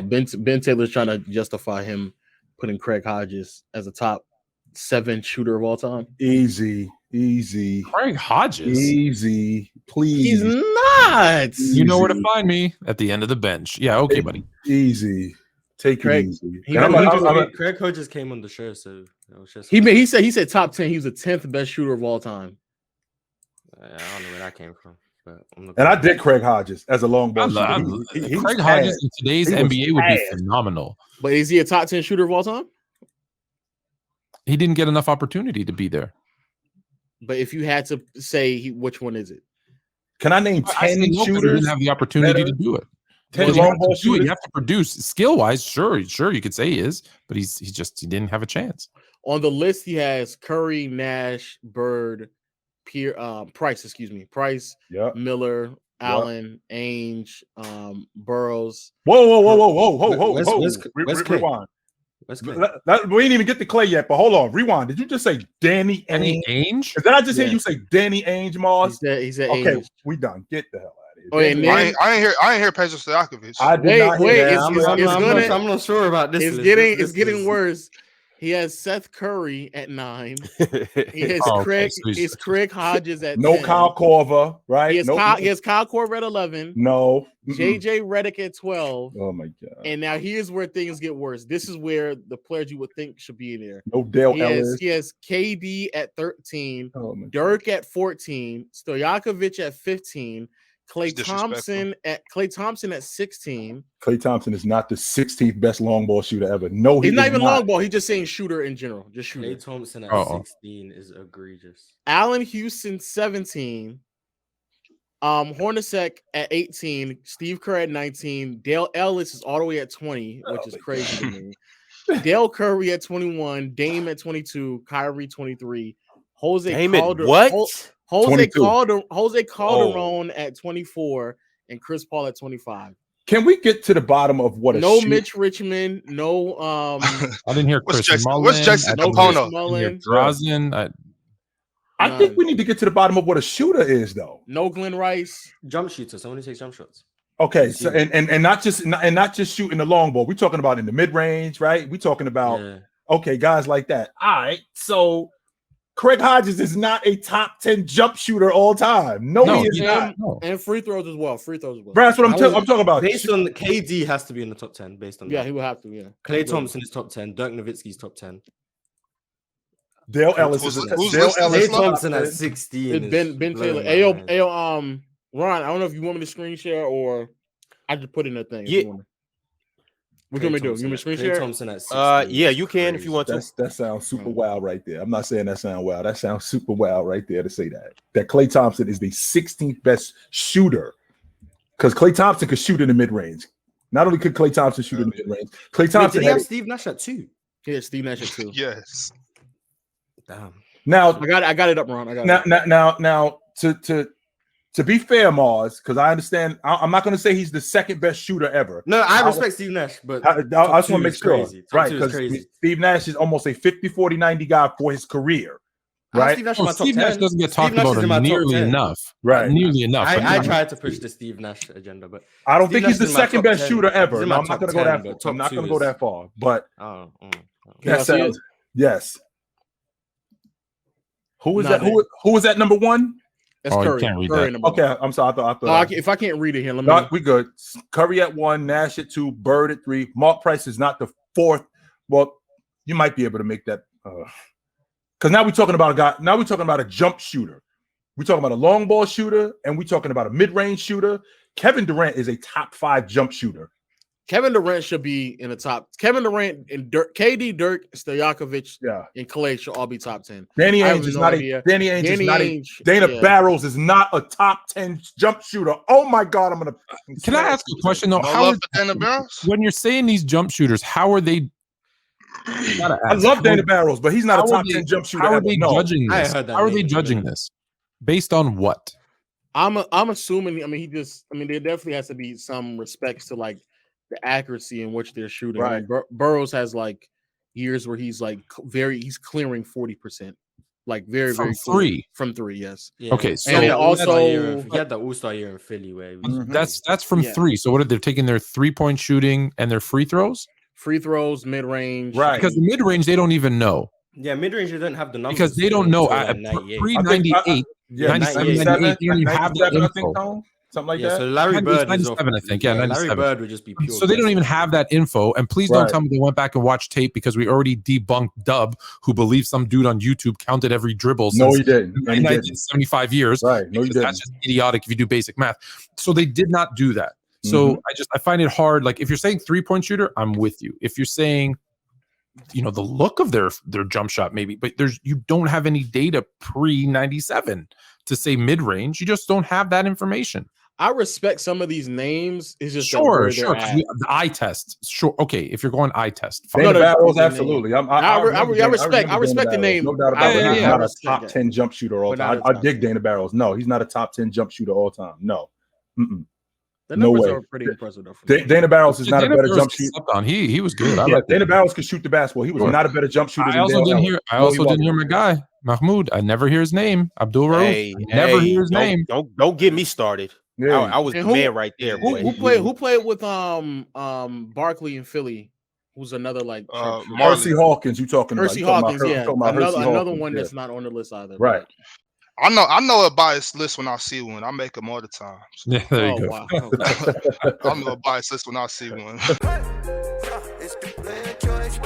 Ben Taylor's trying to justify him putting Craig Hodges as a top 7 shooter of all time. Easy. Craig Hodges. Easy. Please. He's not. You know where to find me at the end of the bench. Yeah, okay, buddy. Easy. Take Craig, it easy. Craig Hodges came on the show, so that was just he said top 10. He was the 10th best shooter of all time. I don't know where that came from. And I did Craig Hodges as a long ball shooter. Craig Hodges in today's NBA would be phenomenal. But is he a top 10 shooter of all time? He didn't get enough opportunity to be there. But if you had to say which one is it? Can I name 10 shooters? He didn't have the opportunity to do it. 10 long ball shooters. You have to produce skill-wise. Sure, you could say he is, but he didn't have a chance. On the list, he has Curry, Nash, Bird, Price, yep. Miller, Allen, Ainge, Burroughs. Whoa. Rewind. We didn't even get to Clay yet, but hold on. Rewind. Did you just say Danny Ainge? Did I just hear you say Danny Ainge, Marz? He said okay, Ainge. we done. Get the hell out of here. Oh, and then, I ain't hear Pedro Stojakovic. I did not hear that. I'm not sure about this. It's getting worse. He has Seth Curry at 9. He has Craig Hodges at 10. No Kyle Korver, right? He has Kyle Korver at 11. No. JJ Redick at 12. Oh my God. And now here's where things get worse. This is where the players you would think should be in there. No Dale Ellis. He has KD at 13. Oh Dirk at 14. Stojakovic at 15. Klay Thompson at 16. Klay Thompson is not the 16th best long ball shooter ever. No, he's not even long ball. He's just saying shooter in general. Just shooter. Klay Thompson at 16 is egregious. Allen Houston 17. Hornacek at 18. Steve Kerr at 19. Dale Ellis is all the way at 20, which is crazy to me. Dale Curry at 21. Dame at 22. Kyrie 23. Jose Calderon at 24 and Chris Paul at 25. Can we get to the bottom of what Mitch Richmond, I didn't hear Chris Mullen. What's Jackson Capone? Drazen. I think we need to get to the bottom of what a shooter is, though. No Glenn Rice. Jump shooter, someone who takes jump shots. Okay, so and not just shooting the long ball. We're talking about in the mid range, right? We're talking about guys like that. All right, so Craig Hodges is not a top 10 jump shooter all time. No, he is not. And free throws as well. That's what I'm talking about. Based on KD has to be in the top 10. Based on he will have to. Yeah. Klay Thompson is top 10. Dirk Nowitzki's top 10. Dale Ellis is Klay Thompson at 16. Ben Taylor. Ayo, Ron, I don't know if you want me to screen share or I just put in that thing. Yeah. What can we do? You want me to screen share? Thompson at 16. Yeah, you can if you want to. That sounds super wild right there. I'm not saying that sounds wild. That sounds super wild right there to say that. That Klay Thompson is the 16th best shooter because Klay Thompson could shoot in the mid range. Not only could Klay Thompson shoot in the mid range, Klay Thompson. Did he have Steve Nash at 2? Yeah, Steve Nash at 2. Yes. Damn. Now I got it up, Ron. Now to be fair, Marz, because I understand, I'm not going to say he's the second best shooter ever. No, I respect Steve Nash, but I just want to make sure, right? Because Steve Nash is almost a 50, 40, 90 guy for his career, right? Steve Nash doesn't get talked about nearly enough, right? Nearly enough. I tried to push the Steve Nash agenda, but I don't think he's the second best shooter ever. No, I'm not going to go that far. I'm not going to go that far, but that sounds yes. Who is that? Who is that number 1? That's Curry. Can't read Curry that. Okay, I'm sorry. I thought if I can't read it here, let me. We good. Curry at 1, Nash at 2, Bird at 3. Mark Price is not the 4th. Well, you might be able to make that because now we're talking about a guy. Now we're talking about a jump shooter. We're talking about a long ball shooter, and we're talking about a mid-range shooter. Kevin Durant is a top 5 jump shooter. Kevin Durant should be in the top. Kevin Durant and KD, Dirk, Stojakovic, and Klay should all be top 10. Danny Ainge is not a. Danny Ainge is not a. Dana Barrows is not a top 10 jump shooter. Oh my God, I'm gonna. Can I ask a question though? When you're saying these jump shooters, how are they? I love Dana Barrows, but he's not a top 10 jump shooter. How are they judging this? How are they judging this? Based on what? I'm assuming. I mean, there definitely has to be some respects to like the accuracy in which they're shooting. Right. Burroughs has like years where he's like he's clearing 40%. like very From very clear. three. From three. Yes. Yeah. Okay, He so had that also- All-Star year, he had the All-Star year in Philly where he was that's from Yeah. three. So what are they taking their 3-point shooting and their free throws? Free throws, mid range. Right. Because the mid range they don't even know yeah, mid-range didn't have the numbers because they don't know. until, like, 98. Pre I think- 98, Yeah, 97, 97, 98, you don't even have that 97, I info. think, Tone? Something like Yeah, that. so Larry Bird is 97, I think. Yeah, Larry 97. Bird would just be pure. So they don't guessing. even have that info. And please don't Right. tell me they went back and watched tape because we already debunked Dub, who believes some dude on YouTube counted every dribble No, since he didn't. And he didn't. 75 years. Right. No, he Because didn't. that's just idiotic if you do basic math. So they did not do that. So I find it hard. Like if you're saying 3-point shooter, I'm with you. If you're saying, the look of their jump shot, maybe, but you don't have any data pre 97 to say mid range. You just don't have that information. I respect some of these names. It's just that Sure. where they're at. The eye test. Sure. Okay. If you're going eye test, fine. Dana No, Barros, the name. absolutely. I remember respect Dana the Barros. name. No doubt I- about it. yeah, He's yeah, not I a top respect 10 jump shooter all But not time. a I top dig 10. Dana Barros. No, he's not a top 10 jump shooter all time. No. Mm-mm. The No numbers way. are pretty impressive though. for me. Dana Barros is not a Dana better Barros jump gets shooter. slept on. He was good. I Yeah, like Dana Barros could shoot the basketball. He was Sure. not a better jump shooter I than also Dale didn't Ellis. hear. I No, he also didn't wasn't. hear my guy Mahmoud. I never hear his name. Abdul Rauf. Never hear his name. Don't get me started. Yeah. I was And the man right there. Who, boy. who played with Barkley in Philly? Who's another like sharpshooter? Percy Hawkins, you talking about? Percy You talking Hawkins, about, yeah. you talking about Another Percy another Hawkins, one yeah. that's not on the list either. Right. I know a biased list when I see one. I make them all the time. Yeah, there you Oh go. wow. I know a biased list when I see one. It's the player choice,